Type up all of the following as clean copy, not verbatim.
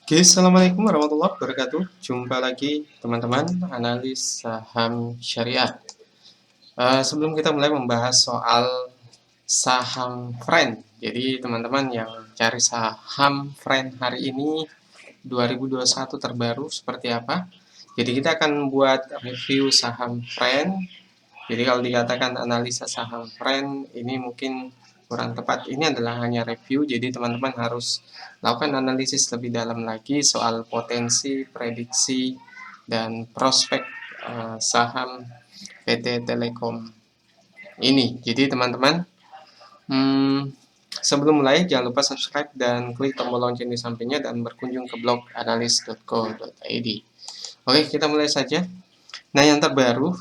Oke, assalamualaikum warahmatullahi wabarakatuh. Jumpa lagi teman-teman analis saham syariah. Sebelum kita mulai membahas soal saham friend, jadi teman-teman yang cari saham friend hari ini 2021 terbaru seperti apa? Jadi kita akan buat review saham friend. Jadi kalau dikatakan analisa saham friend ini mungkin kurang tepat. Ini adalah hanya review, jadi teman-teman harus lakukan analisis lebih dalam lagi soal potensi, prediksi, dan prospek saham PT Telekom ini. Jadi teman-teman, hmm, sebelum mulai jangan lupa subscribe dan klik tombol lonceng di sampingnya dan berkunjung ke blog analis.co.id. Oke, kita mulai saja. Nah, yang terbaru,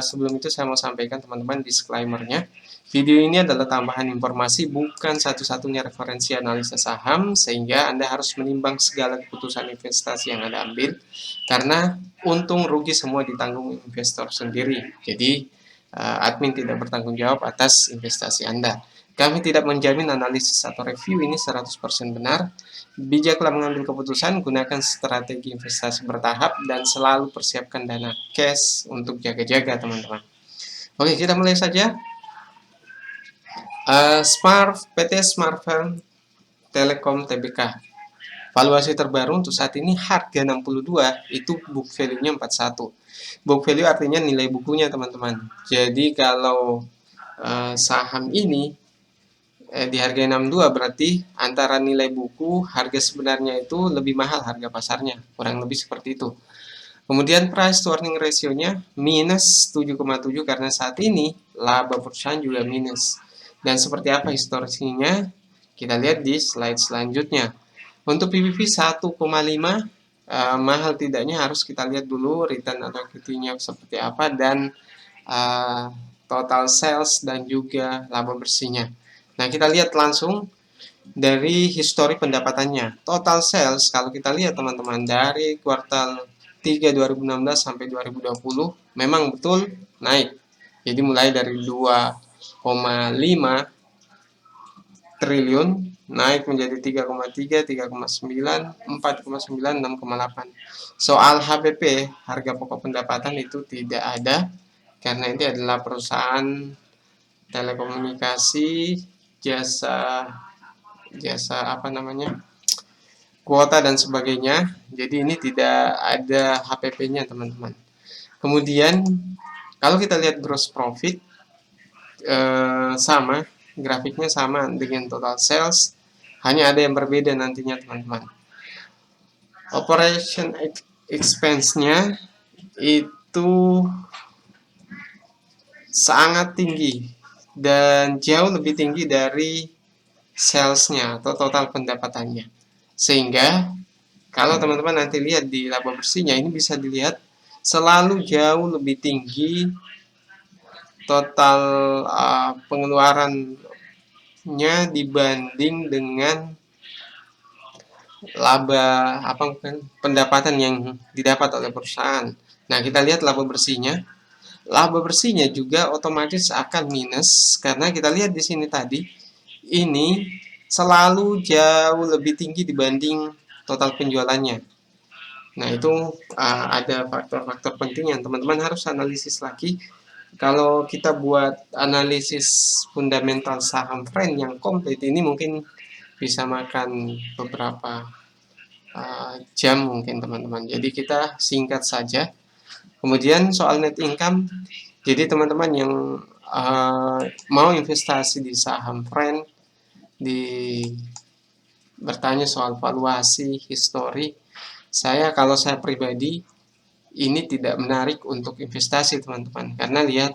sebelum itu saya mau sampaikan teman-teman disclaimer-nya. Video ini adalah tambahan informasi, bukan satu-satunya referensi analisa saham, sehingga Anda harus menimbang segala keputusan investasi yang Anda ambil, karena untung rugi semua ditanggung investor sendiri. Jadi, admin tidak bertanggung jawab atas investasi Anda. Kami tidak menjamin analisis atau review ini 100% benar. Bijaklah mengambil keputusan, gunakan strategi investasi bertahap, dan selalu persiapkan dana cash untuk jaga-jaga, teman-teman. Oke, kita mulai saja. PT Smartfren Telekom Tbk. Valuasi terbaru untuk saat ini harga 62, itu book value-nya 41. Book value artinya nilai bukunya, teman-teman. Jadi kalau saham ini di harga 62 berarti antara nilai buku harga sebenarnya itu lebih mahal harga pasarnya, kurang lebih seperti itu. Kemudian price to earning ratio-nya minus 7,7 karena saat ini laba perusahaan juga minus. Dan seperti apa historisinya? Kita lihat di slide selanjutnya. Untuk PBV 1,5, mahal tidaknya harus kita lihat dulu return atau equity-nya seperti apa dan total sales dan juga laba bersihnya. Nah, kita lihat langsung dari histori pendapatannya. Total sales kalau kita lihat teman-teman dari kuartal 3 2016 sampai 2020 memang betul naik. Jadi mulai dari 2,5 triliun naik menjadi 3,3, 3,9, 4,9, 6,8. Soal HPP, harga pokok pendapatan itu tidak ada karena ini adalah perusahaan telekomunikasi, jasa apa namanya, kuota dan sebagainya. Jadi ini tidak ada HPP-nya, teman-teman. Kemudian kalau kita lihat gross profit, sama, grafiknya sama dengan total sales, hanya ada yang berbeda nantinya, teman-teman. Operation expense-nya itu sangat tinggi dan jauh lebih tinggi dari sales-nya atau total pendapatannya. Sehingga kalau teman-teman nanti lihat di laba bersihnya, ini bisa dilihat selalu jauh lebih tinggi total pengeluarannya dibanding dengan laba pendapatan yang didapat oleh perusahaan. Nah, kita lihat laba bersihnya. Laba bersihnya juga otomatis akan minus karena kita lihat di sini tadi ini selalu jauh lebih tinggi dibanding total penjualannya. Nah, itu ada faktor-faktor penting yang teman-teman harus analisis lagi. Kalau kita buat analisis fundamental saham friend yang komplit ini mungkin bisa makan beberapa jam mungkin, teman-teman. Jadi kita singkat saja. Kemudian soal net income, jadi teman-teman yang mau investasi di saham friend, bertanya soal valuasi, histori, kalau saya pribadi ini tidak menarik untuk investasi, teman-teman, karena lihat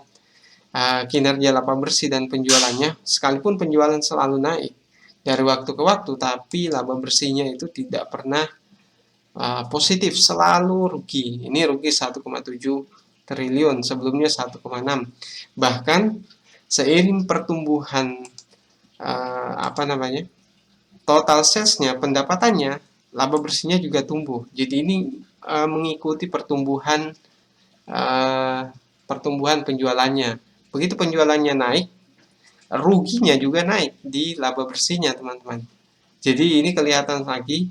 kinerja laba bersih dan penjualannya, sekalipun penjualan selalu naik dari waktu ke waktu, tapi laba bersihnya itu tidak pernah positif, selalu rugi. Ini rugi 1,7 triliun, sebelumnya 1,6. Bahkan seiring pertumbuhan total salesnya, pendapatannya, laba bersihnya juga tumbuh. Jadi ini mengikuti pertumbuhan penjualannya. Begitu penjualannya naik, ruginya juga naik di laba bersihnya, teman-teman. Jadi ini kelihatan lagi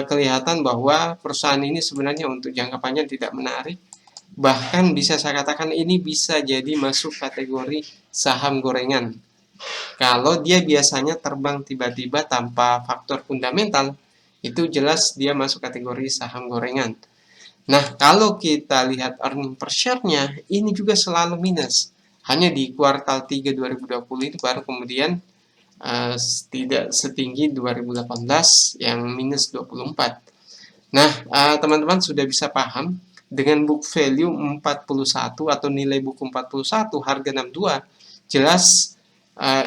kelihatan bahwa perusahaan ini sebenarnya untuk jangka panjang tidak menarik. Bahkan bisa saya katakan ini bisa jadi masuk kategori saham gorengan. Kalau dia biasanya terbang tiba-tiba tanpa faktor fundamental, itu jelas dia masuk kategori saham gorengan. Nah, kalau kita lihat earning per share-nya, ini juga selalu minus. Hanya di kuartal 3 2020 itu baru kemudian tidak setinggi 2018 yang minus 24. Nah, teman-teman sudah bisa paham dengan book value 41 atau nilai buku 41, harga 62, jelas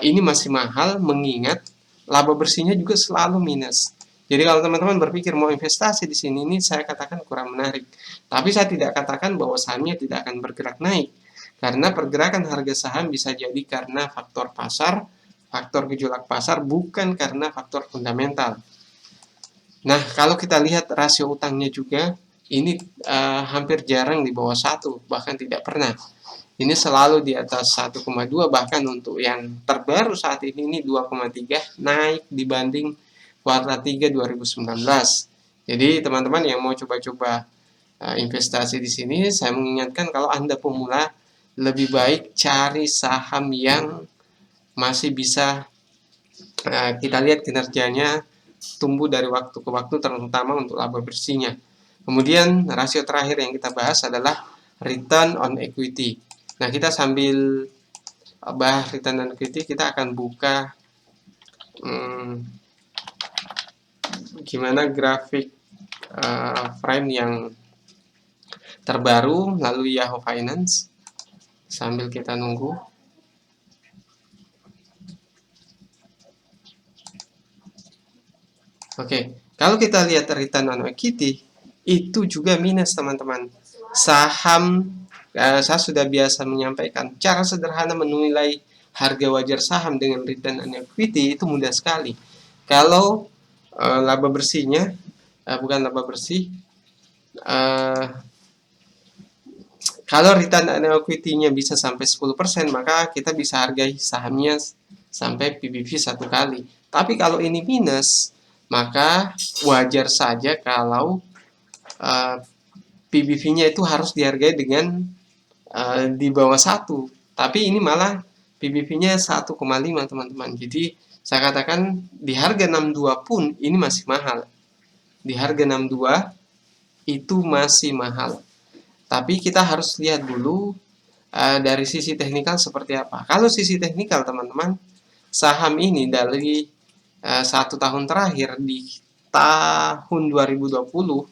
ini masih mahal mengingat laba bersihnya juga selalu minus. Jadi kalau teman-teman berpikir mau investasi di sini, ini saya katakan kurang menarik. Tapi saya tidak katakan bahwa sahamnya tidak akan bergerak naik. Karena pergerakan harga saham bisa jadi karena faktor pasar, faktor gejolak pasar, bukan karena faktor fundamental. Nah, kalau kita lihat rasio utangnya juga, ini hampir jarang di bawah 1, bahkan tidak pernah. Ini selalu di atas 1,2, bahkan untuk yang terbaru saat ini 2,3, naik dibanding kuartal 3 2019. Jadi teman-teman yang mau coba-coba investasi di sini, saya mengingatkan kalau Anda pemula, lebih baik cari saham yang masih bisa kita lihat kinerjanya tumbuh dari waktu ke waktu, terutama untuk laba bersihnya. Kemudian rasio terakhir yang kita bahas adalah return on equity. Nah, kita sambil bahas return on equity, kita akan buka gimana grafik frame yang terbaru lalu Yahoo Finance sambil kita nunggu. Oke, kalau kita lihat return on equity itu juga minus, teman-teman. Saham saya sudah biasa menyampaikan cara sederhana menilai harga wajar saham dengan return on equity itu mudah sekali. Kalau laba bersihnya bukan laba bersih, kalau return on equity-nya bisa sampai 10%, maka kita bisa hargai sahamnya sampai PBV 1 kali. Tapi kalau ini minus, maka wajar saja kalau PBV-nya itu harus dihargai dengan di bawah 1. Tapi ini malah PBV-nya 1,5, teman-teman. Jadi saya katakan di harga 62 pun ini masih mahal. Di harga 62 itu masih mahal. Tapi kita harus lihat dulu dari sisi teknikal seperti apa. Kalau sisi teknikal, teman-teman, saham ini dari 1 tahun terakhir di tahun 2020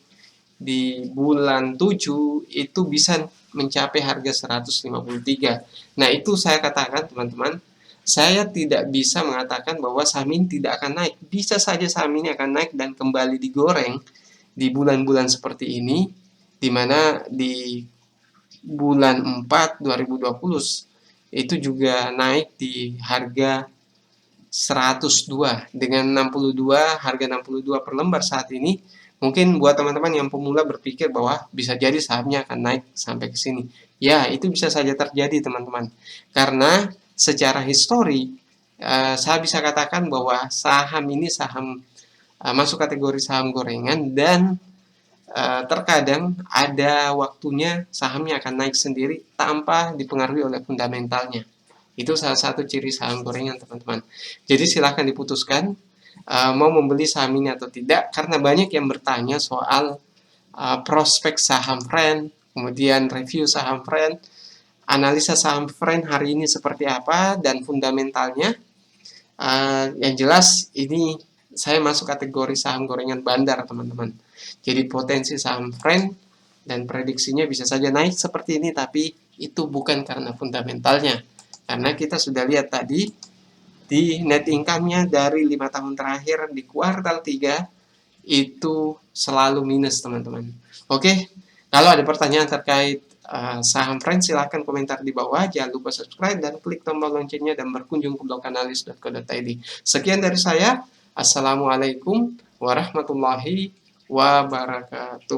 di bulan 7 itu bisa mencapai harga 153. Nah, itu saya katakan, teman-teman, saya tidak bisa mengatakan bahwa saham ini tidak akan naik. Bisa saja saham ini akan naik dan kembali digoreng di bulan-bulan seperti ini, di mana di bulan 4 2020 itu juga naik di harga 102 dengan 62, harga 62 per lembar saat ini. Mungkin buat teman-teman yang pemula berpikir bahwa bisa jadi sahamnya akan naik sampai ke sini. Ya, itu bisa saja terjadi, teman-teman. Karena secara histori, saya bisa katakan bahwa saham ini masuk kategori saham gorengan dan terkadang ada waktunya sahamnya akan naik sendiri tanpa dipengaruhi oleh fundamentalnya. Itu salah satu ciri saham gorengan, teman-teman. Jadi silahkan diputuskan mau membeli saham ini atau tidak, karena banyak yang bertanya soal prospek saham friend, kemudian review saham friend, analisa saham friend hari ini seperti apa, dan fundamentalnya. Yang jelas ini saya masuk kategori saham gorengan bandar, teman-teman. Jadi potensi saham friend dan prediksinya bisa saja naik seperti ini, tapi itu bukan karena fundamentalnya. Karena kita sudah lihat tadi di net income-nya dari 5 tahun terakhir di kuartal 3 itu selalu minus, teman-teman. Oke, kalau ada pertanyaan terkait saham friend, silahkan komentar di bawah. Jangan lupa subscribe dan klik tombol loncengnya dan berkunjung ke blog analis.co.id. Sekian dari saya. Assalamualaikum warahmatullahi wabarakatuh.